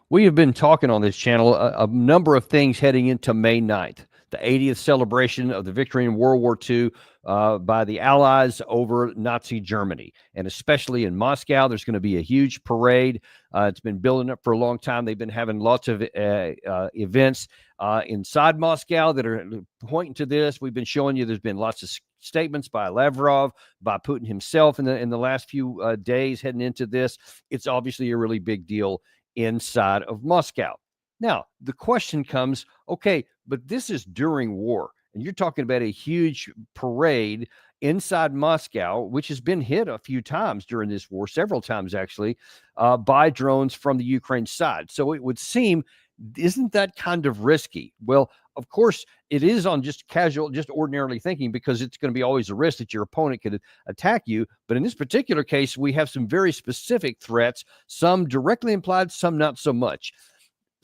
We have been talking on this channel a number of things heading into May 9th, the 80th celebration of the victory in World War II by the Allies over Nazi Germany. And especially in Moscow, there's going to be a huge parade. It's been building up for a long time. They've been having lots of events inside Moscow that are pointing to this. We've been showing you there's been lots of statements by Lavrov, by Putin himself in the last few days heading into this. It's obviously a really big deal inside of Moscow. Now, the question comes, okay, but this is during war, and you're talking about a huge parade inside Moscow, which has been hit a few times during this war, several times actually, by drones from the Ukraine side. So it would seem, isn't that kind of risky? Well, of course, it is on just casual, just ordinarily thinking, because it's going to be always a risk that your opponent could attack you. But in this particular case, we have some very specific threats, some directly implied, some not so much.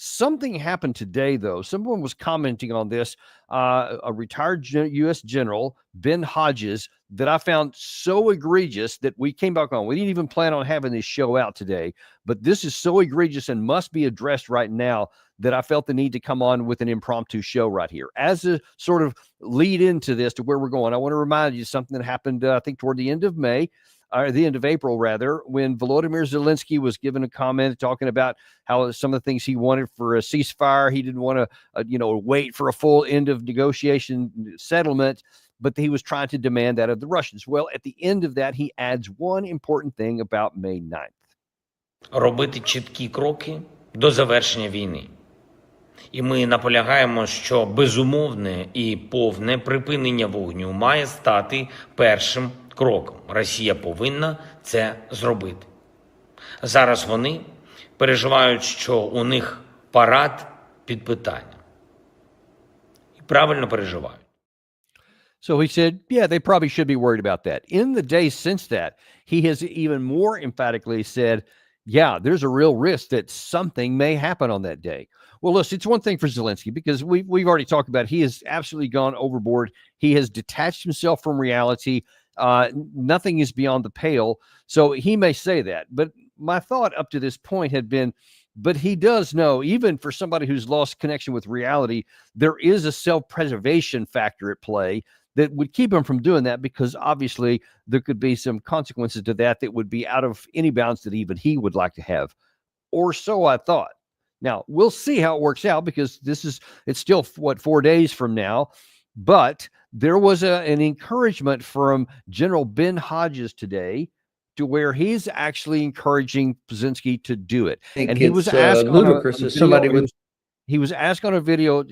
Something happened today, though. Someone was commenting on this, a retired U.S. general, Ben Hodges, that I found so egregious that we came back on. We didn't even plan on having this show out today, but this is so egregious and must be addressed right now that I felt the need to come on with an impromptu show right here as a sort of lead into this to where we're going. I want to remind you something that happened, I think, toward the end of May, or the end of April, rather, when Volodymyr Zelensky was given a comment talking about how some of the things he wanted for a ceasefire, he didn't want to, wait for a full end of negotiation settlement, but he was trying to demand that of the Russians. Well, at the end of that, he adds one important thing about May 9th. Робити чіткі кроки до завершення війни. І ми наполягаємо, що безумовне і повне припинення вогню має стати першим кроком. Росія повинна це зробити. Зараз вони переживають, що у них парад під питанням. І правильно переживають. So he said, yeah, they probably should be worried about that. In the days since that, he has even more emphatically said, yeah, there's a real risk that something may happen on that day. Well, listen, it's one thing for Zelensky, because we've already talked about it. He has absolutely gone overboard. He has detached himself from reality. Nothing is beyond the pale. So he may say that. But my thought up to this point had been, but he does know, even for somebody who's lost connection with reality, there is a self-preservation factor at play that would keep him from doing that, because obviously there could be some consequences to that that would be out of any bounds that even he would like to have. Or so I thought. Now, we'll see how it works out, because it's still, 4 days from now. But there was an encouragement from General Ben Hodges today to where he's actually encouraging Zelensky to do it. And he was asked ludicrous as somebody would. He was asked on a video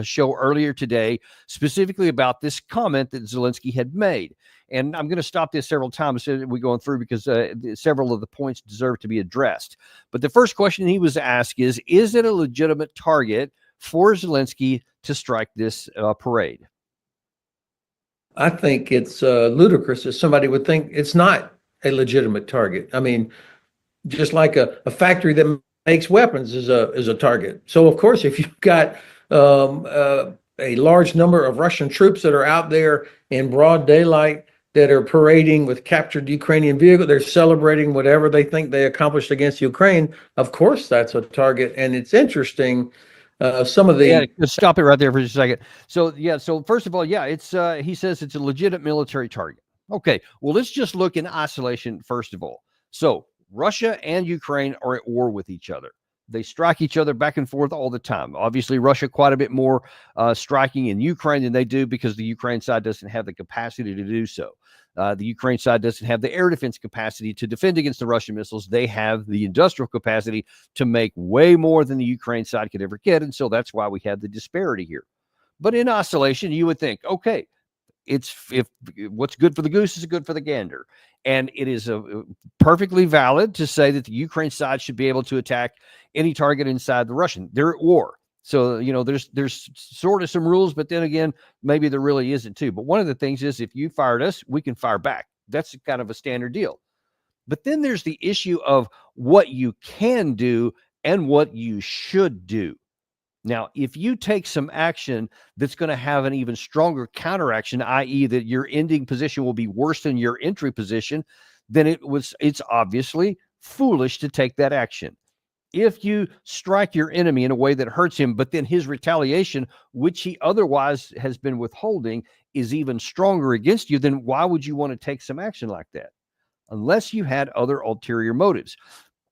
show earlier today specifically about this comment that Zelensky had made. And I'm going to stop this several times as we're going through, because several of the points deserve to be addressed. But the first question he was asked is it a legitimate target for Zelensky to strike this parade? I think it's ludicrous as somebody would think it's not a legitimate target. I mean, just like a factory that makes weapons is a target. So of course, if you've got a large number of Russian troops that are out there in broad daylight that are parading with captured Ukrainian vehicles, they're celebrating whatever they think they accomplished against Ukraine. Of course, that's a target. And it's interesting. Some of the stop it right there for just a second. So first of all, it's he says it's a legitimate military target. Okay, well, let's just look in isolation first of all. So Russia and Ukraine are at war with each other. They strike each other back and forth all the time. Obviously, Russia quite a bit more striking in Ukraine than they do, because the Ukraine side doesn't have the capacity to do so. The Ukraine side doesn't have the air defense capacity to defend against the Russian missiles. They have the industrial capacity to make way more than the Ukraine side could ever get. And so that's why we have the disparity here. But in isolation, you would think, okay, if what's good for the goose is good for the gander. And it is perfectly valid to say that the Ukraine side should be able to attack any target inside the Russian. They're at war. So, there's sort of some rules, but then again, maybe there really isn't too. But one of the things is, if you fired us, we can fire back. That's kind of a standard deal. But then there's the issue of what you can do and what you should do. Now, if you take some action that's going to have an even stronger counteraction, i.e. that your ending position will be worse than your entry position, then it's obviously foolish to take that action. If you strike your enemy in a way that hurts him, but then his retaliation, which he otherwise has been withholding, is even stronger against you, then why would you want to take some action like that? Unless you had other ulterior motives.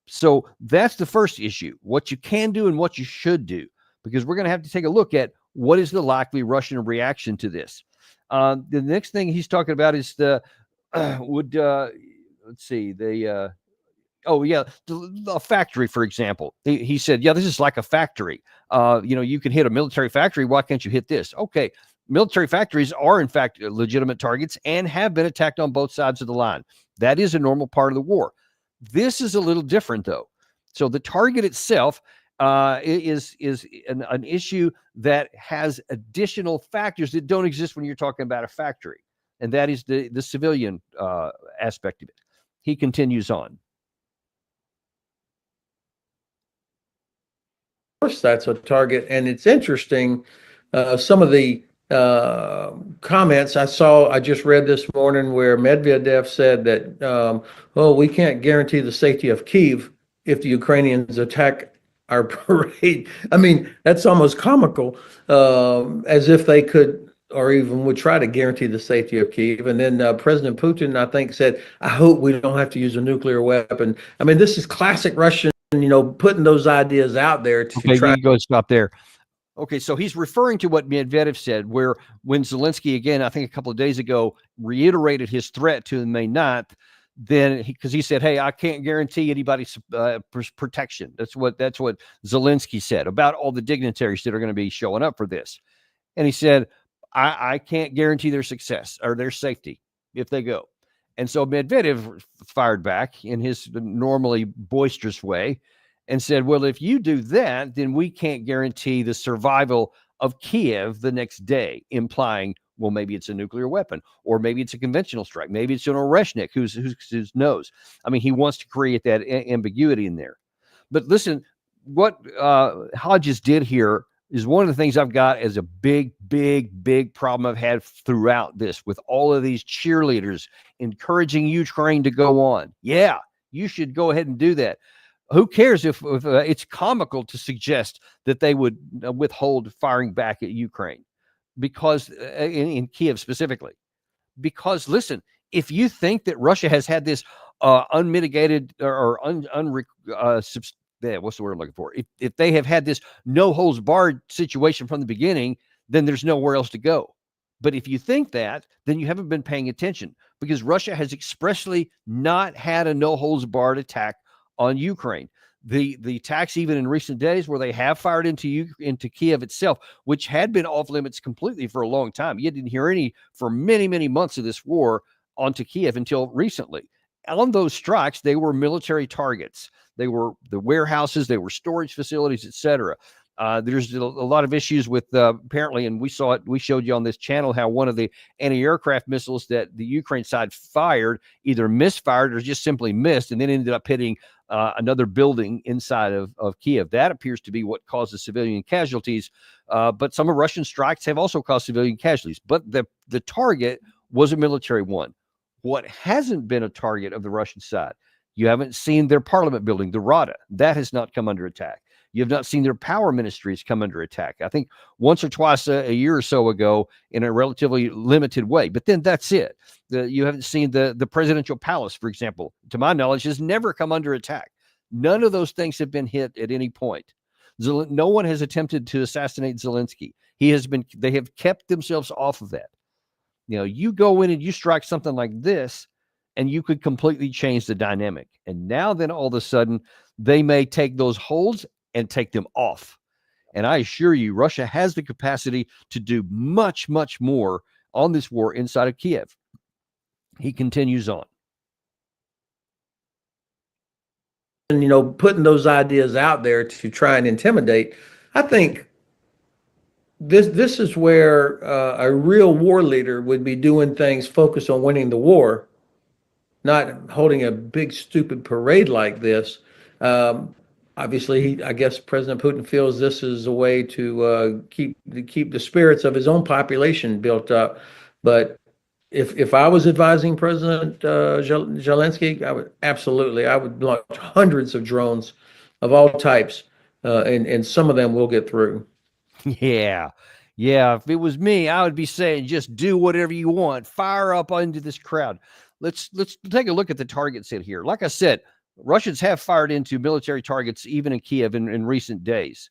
So that's the first issue, what you can do and what you should do, because we're going to have to take a look at what is the likely Russian reaction to this. The next thing he's talking about is the let's see, a factory, for example. He said, yeah, this is like a factory. You can hit a military factory. Why can't you hit this? Okay, military factories are, in fact, legitimate targets and have been attacked on both sides of the line. That is a normal part of the war. This is a little different, though. So the target itself is an issue that has additional factors that don't exist when you're talking about a factory, and that is the civilian aspect of it. He continues on. Course that's a target, and it's interesting. Some of the comments I just read this morning where Medvedev said that, we can't guarantee the safety of Kyiv if the Ukrainians attack our parade. I mean, that's almost comical, as if they could or even would try to guarantee the safety of Kyiv. And then President Putin, I think, said, I hope we don't have to use a nuclear weapon. I mean, this is classic Russian, putting those ideas out there to okay, try. You go stop there. Okay, so he's referring to what Medvedev said, where when Zelensky, again, I think a couple of days ago, reiterated his threat to May 9th, then because he said, hey, I can't guarantee anybody's protection. That's what Zelensky said about all the dignitaries that are going to be showing up for this. And he said, I can't guarantee their success or their safety if they go. And so Medvedev fired back in his normally boisterous way and said, well, if you do that, then we can't guarantee the survival of Kiev the next day, implying, well, maybe it's a nuclear weapon, or maybe it's a conventional strike. Maybe it's General Oreshnik who's knows. I mean, he wants to create that ambiguity in there. But listen, what Hodges did here is one of the things I've got as a big, big, big problem I've had throughout this, with all of these cheerleaders encouraging Ukraine to go on. Yeah, you should go ahead and do that. Who cares if it's comical to suggest that they would withhold firing back at Ukraine, because in Kiev specifically, because listen, if you think that Russia has had this unmitigated or what's the word I'm looking for? If they have had this no holds barred situation from the beginning, then there's nowhere else to go. But if you think that, then you haven't been paying attention, because Russia has expressly not had a no holds barred attack on Ukraine. The attacks, even in recent days, where they have fired into Kiev itself, which had been off limits completely for a long time. You didn't hear any for many, many months of this war onto Kiev until recently. On those strikes, they were military targets. They were the warehouses, they were storage facilities, etc. There's a lot of issues with apparently, and we showed you on this channel how one of the anti-aircraft missiles that the Ukraine side fired either misfired or just simply missed, and then ended up hitting another building inside of Kiev. That appears to be what caused the civilian casualties. But some of Russian strikes have also caused civilian casualties. But the target was a military one. What hasn't been a target of the Russian side, you haven't seen their parliament building, the Rada. That has not come under attack. You have not seen their power ministries come under attack. I think once or twice a year or so ago in a relatively limited way. But then that's it. You haven't seen the presidential palace, for example, to my knowledge, has never come under attack. None of those things have been hit at any point. No one has attempted to assassinate Zelensky. They have kept themselves off of that. You go in and you strike something like this, and you could completely change the dynamic. And now then all of a sudden, they may take those holds and take them off. And I assure you, Russia has the capacity to do much, much more on this war inside of Kiev. He continues on. And, putting those ideas out there to try and intimidate, I think this is where a real war leader would be doing things focused on winning the war, not holding a big, stupid parade like this. Obviously, I guess President Putin feels this is a way to keep the spirits of his own population built up. But if I was advising President Zelensky, I would launch hundreds of drones of all types, and some of them will get through. Yeah. Yeah. If it was me, I would be saying just do whatever you want. Fire up into this crowd. Let's take a look at the targets in here. Like I said, Russians have fired into military targets even in Kiev in recent days.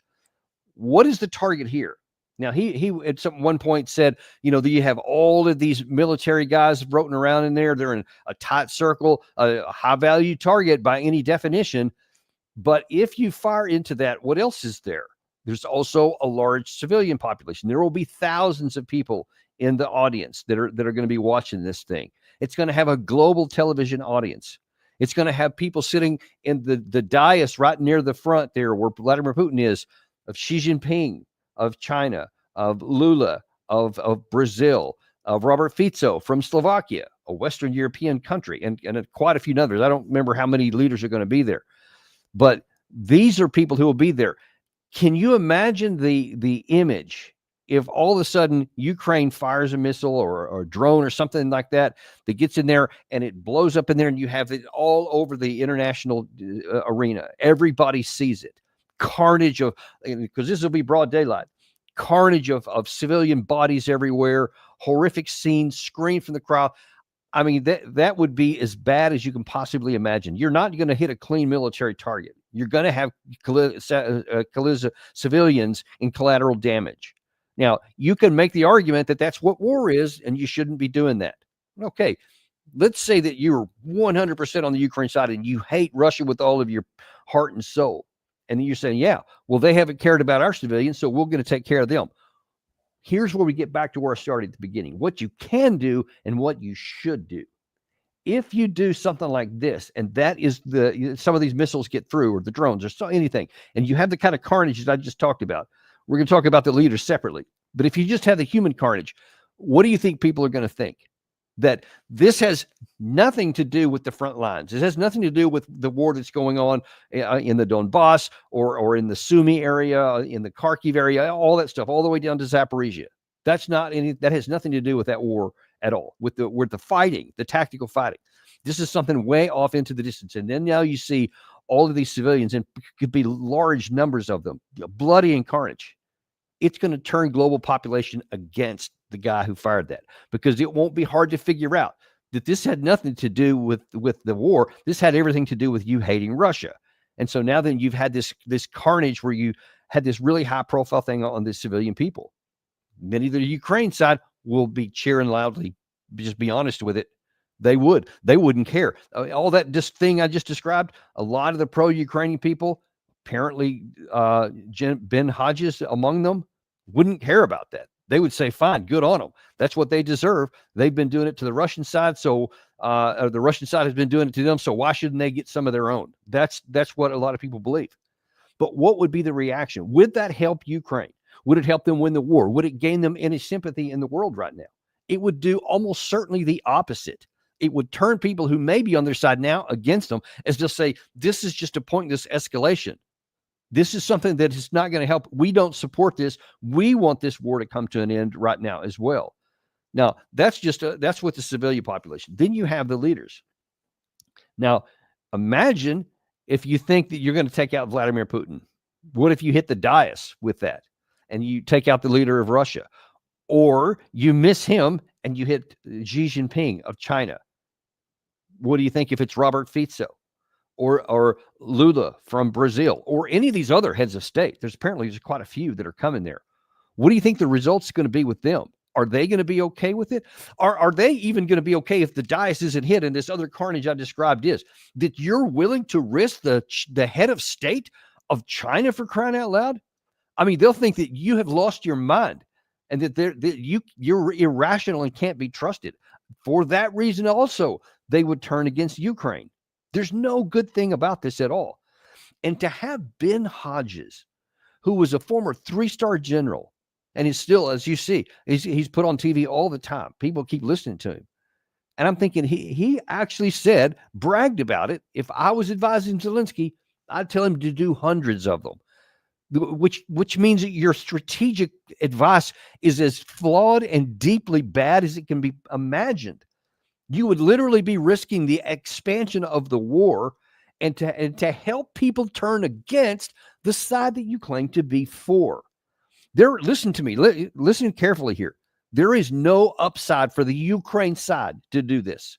What is the target here? Now, he at one point said, that you have all of these military guys floating around in there. They're in a tight circle, a high value target by any definition. But if you fire into that, what else is there? There's also a large civilian population. There will be thousands of people in the audience that are going to be watching this thing. It's going to have a global television audience. It's going to have people sitting in the dais right near the front there where Vladimir Putin is, of Xi Jinping, of China, of Lula, of Brazil, of Robert Fico from Slovakia, a Western European country, and quite a few others. I don't remember how many leaders are going to be there. But these are people who will be there. Can you imagine the image if all of a sudden Ukraine fires a missile or a drone or something like that gets in there and it blows up in there and you have it all over the international arena? Everybody sees it. Carnage of, because this will be broad daylight, carnage of civilian bodies everywhere, horrific scenes, scream from the crowd. I mean, that would be as bad as you can possibly imagine. You're not going to hit a clean military target. You're going to have civilians in collateral damage. Now, you can make the argument that that's what war is, and you shouldn't be doing that. Okay, let's say that you're 100% on the Ukraine side and you hate Russia with all of your heart and soul. And then you're saying, yeah, well, they haven't cared about our civilians, so we're going to take care of them. Here's where we get back to where I started at the beginning. What you can do and what you should do. If you do something like this, and that is some of these missiles get through, or the drones, or anything, and you have the kind of carnage that I just talked about, we're going to talk about the leaders separately. But if you just have the human carnage, what do you think people are going to think? That this has nothing to do with the front lines. It has nothing to do with the war that's going on in the Donbass or in the Sumy area, in the Kharkiv area, all that stuff, all the way down to Zaporizhia. That has nothing to do with that war at all, with the fighting, the tactical fighting. This is something way off into the distance. And then now you see all of these civilians, and could be large numbers of them, bloody and carnage. It's going to turn global population against the guy who fired that, because it won't be hard to figure out that this had nothing to do with the war. This had everything to do with you hating Russia. And so now then you've had this carnage where you had this really high profile thing on the civilian people. Many of the Ukraine side will be cheering loudly. Just be honest with it. They wouldn't care. All that thing I just described, a lot of the pro-Ukrainian people, apparently Ben Hodges among them, wouldn't care about that. They would say, fine, good on them. That's what they deserve. They've been doing it to the Russian side, so the Russian side has been doing it to them, so why shouldn't they get some of their own? That's what a lot of people believe. But what would be the reaction? Would that help Ukraine? Would it help them win the war? Would it gain them any sympathy in the world right now? It would do almost certainly the opposite. It would turn people who may be on their side now against them, as just say, this is just a pointless escalation. This is something that is not going to help. We don't support this. We want this war to come to an end right now as well. Now, that's with the civilian population. Then you have the leaders. Now, imagine if you think that you're going to take out Vladimir Putin. What if you hit the dais with that and you take out the leader of Russia? Or you miss him and you hit Xi Jinping of China? What do you think if it's Robert Fico or Lula from Brazil, or any of these other heads of state? There's quite a few that are coming there. What do you think the result's going to be with them? Are they going to be okay with it? Are they even going to be okay if the dais isn't hit and this other carnage I described is? That you're willing to risk the head of state of China, for crying out loud? I mean, they'll think that you have lost your mind and that you're irrational and can't be trusted. For that reason also, they would turn against Ukraine. There's no good thing about this at all. And to have Ben Hodges, who was a former 3-star general, and is still, as you see, he's put on TV all the time. People keep listening to him. And I'm thinking he actually bragged about it. If I was advising Zelensky, I'd tell him to do hundreds of them, which means that your strategic advice is as flawed and deeply bad as it can be imagined. You would literally be risking the expansion of the war and to help people turn against the side that you claim to be for. Listen to me, listen carefully here. There is no upside for the Ukraine side to do this.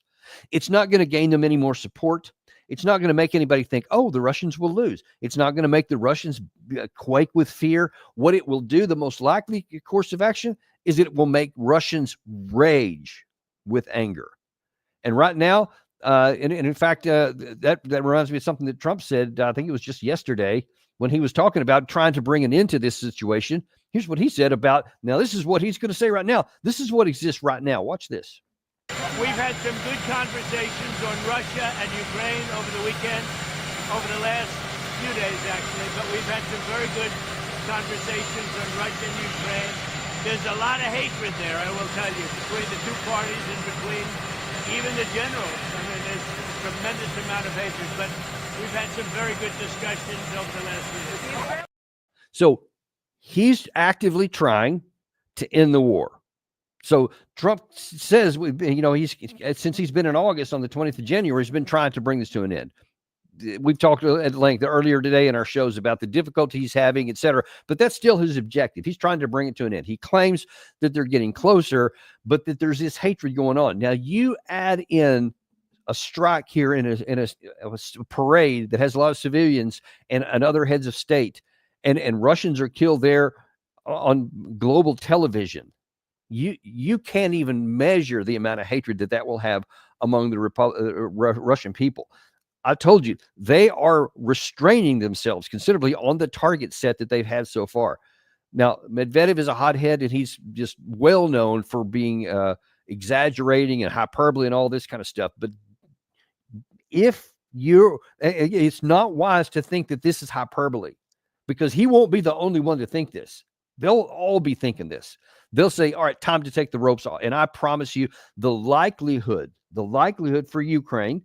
It's not going to gain them any more support. It's not going to make anybody think, oh, the Russians will lose. It's not going to make the Russians quake with fear. What it will do, the most likely course of action, is it will make Russians rage with anger. And right now, and in fact, that reminds me of something that Trump said, I think it was just yesterday, when he was talking about trying to bring an end to this situation. Here's what he said about, now this is what he's going to say right now. This is what exists right now. Watch this. We've had some good conversations on Russia and Ukraine over the weekend, over the last few days actually, but we've had some very good conversations on Russia and Ukraine. There's a lot of hatred there, I will tell you, between the two parties and between even the generals. I mean, there's a tremendous amount of hatred, but we've had some very good discussions over the last few days. So he's actively trying to end the war. So Trump says, he's since he's been in August on the 20th of January, he's been trying to bring this to an end. We've talked at length earlier today in our shows about the difficulty he's having, et cetera, but that's still his objective. He's trying to bring it to an end. He claims that they're getting closer, but that there's this hatred going on. Now you add in a strike here in a parade that has a lot of civilians and other heads of state, and Russians are killed there on global television. You can't even measure the amount of hatred that will have among the Russian people. I told you, they are restraining themselves considerably on the target set that they've had so far. Now, Medvedev is a hothead, and he's just well known for being exaggerating and hyperbole and all this kind of stuff. But it's not wise to think that this is hyperbole, because he won't be the only one to think this. They'll all be thinking this. They'll say, all right, time to take the ropes off. And I promise you, the likelihood for Ukraine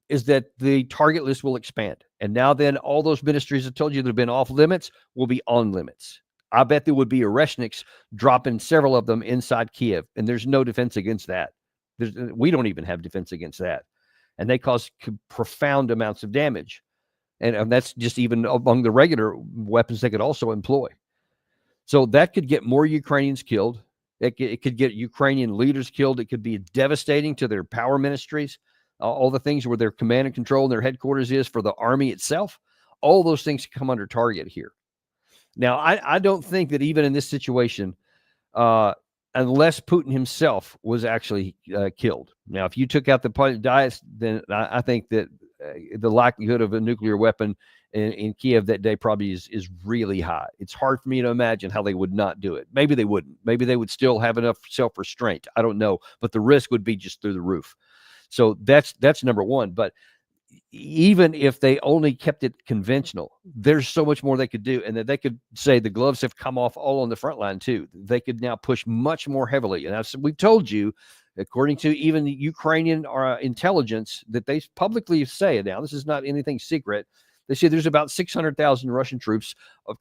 is that the target list will expand. And now then all those ministries I told you that have been off limits will be on limits. I bet there would be Oreshniks dropping several of them inside Kiev. And there's no defense against that. We don't even have defense against that. And they cause profound amounts of damage. And that's just even among the regular weapons they could also employ. So that could get more Ukrainians killed. It could get Ukrainian leaders killed. It could be devastating to their power ministries, all the things where their command and control and their headquarters is for the army itself. All those things come under target here. Now, I don't think that even in this situation, unless Putin himself was actually killed. Now, if you took out the diets, then I think that the likelihood of a nuclear weapon in Kiev that day probably is really high. It's hard for me to imagine how they would not do it. Maybe they wouldn't. Maybe they would still have enough self-restraint. I don't know. But the risk would be just through the roof. So that's number one. But even if they only kept it conventional, there's so much more they could do. And that they could say the gloves have come off all on the front line too. They could now push much more heavily. And we've told you, according to even the Ukrainian intelligence, that they publicly say, now this is not anything secret, they say there's about 600,000 Russian troops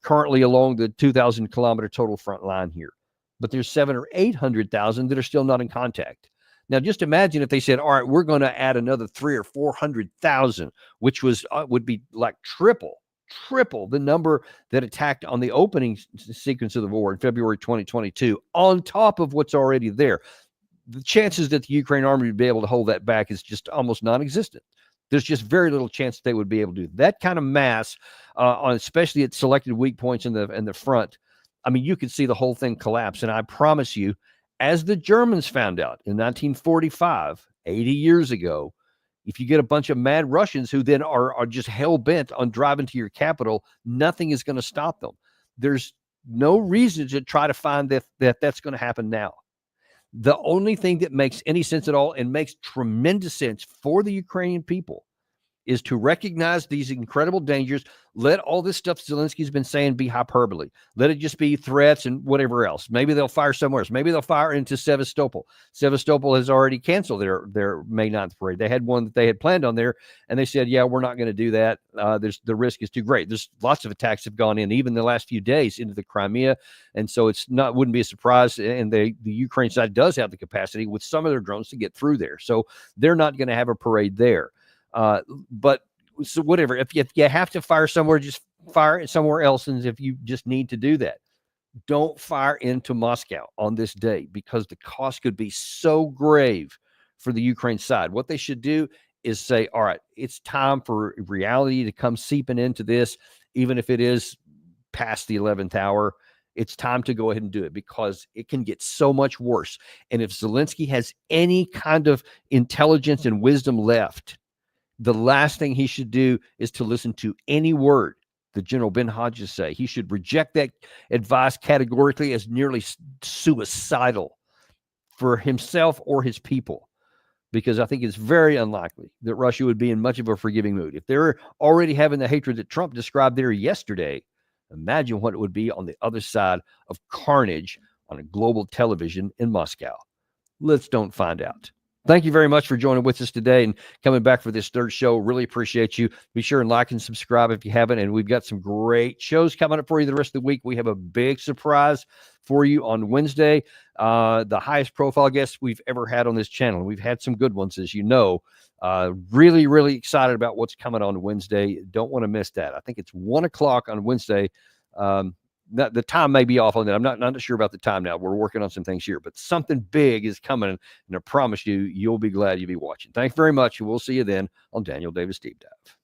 currently along the 2,000 kilometer total front line here. But there's 700,000 or 800,000 that are still not in contact. Now, just imagine if they said, all right, we're going to add another 300,000 or 400,000, which would be like triple the number that attacked on the opening sequence of the war in February 2022, on top of what's already there. The chances that the Ukraine army would be able to hold that back is just almost non-existent. There's just very little chance that they would be able to do that kind of mass, especially at selected weak points in the front. I mean, you could see the whole thing collapse. And I promise you, as the Germans found out in 1945, 80 years ago, if you get a bunch of mad Russians who then are just hell-bent on driving to your capital, nothing is going to stop them. There's no reason to try to find that's going to happen now. The only thing that makes any sense at all and makes tremendous sense for the Ukrainian people is to recognize these incredible dangers. Let all this stuff Zelensky's been saying be hyperbole. Let it just be threats and whatever else. Maybe they'll fire somewhere else. Maybe they'll fire into Sevastopol. Sevastopol has already canceled their May 9th parade. They had one that they had planned on there, and they said, yeah, we're not going to do that. The risk is too great. There's lots of attacks have gone in, even the last few days, into the Crimea. And so wouldn't be a surprise. And the Ukraine side does have the capacity with some of their drones to get through there. So they're not going to have a parade there. But So whatever, if you have to fire somewhere, just fire it somewhere else. And if you just need to do that, don't fire into Moscow on this day, because the cost could be so grave for the Ukraine side. What they should do is say, all right, it's time for reality to come seeping into this, even if it is past the 11th hour. It's time to go ahead and do it, because it can get so much worse. And if Zelensky has any kind of intelligence and wisdom left, the last thing he should do is to listen to any word the General Ben Hodges say. He should reject that advice categorically as nearly suicidal for himself or his people, because I think it's very unlikely that Russia would be in much of a forgiving mood. If they're already having the hatred that Trump described there yesterday, imagine what it would be on the other side of carnage on a global television in Moscow. Let's don't find out. Thank you very much for joining with us today and coming back for this third show. Really appreciate you. Be sure and like and subscribe if you haven't. And we've got some great shows coming up for you the rest of the week. We have a big surprise for you on Wednesday. The highest profile guests we've ever had on this channel. We've had some good ones, as you know. Really, really excited about what's coming on Wednesday. Don't want to miss that. I think it's 1 o'clock on Wednesday. The time may be off on that. I'm not sure about the time now. We're working on some things here, but something big is coming, and I promise you, you'll be glad you'll be watching. Thanks very much, and we'll see you then on Daniel Davis Deep Dive.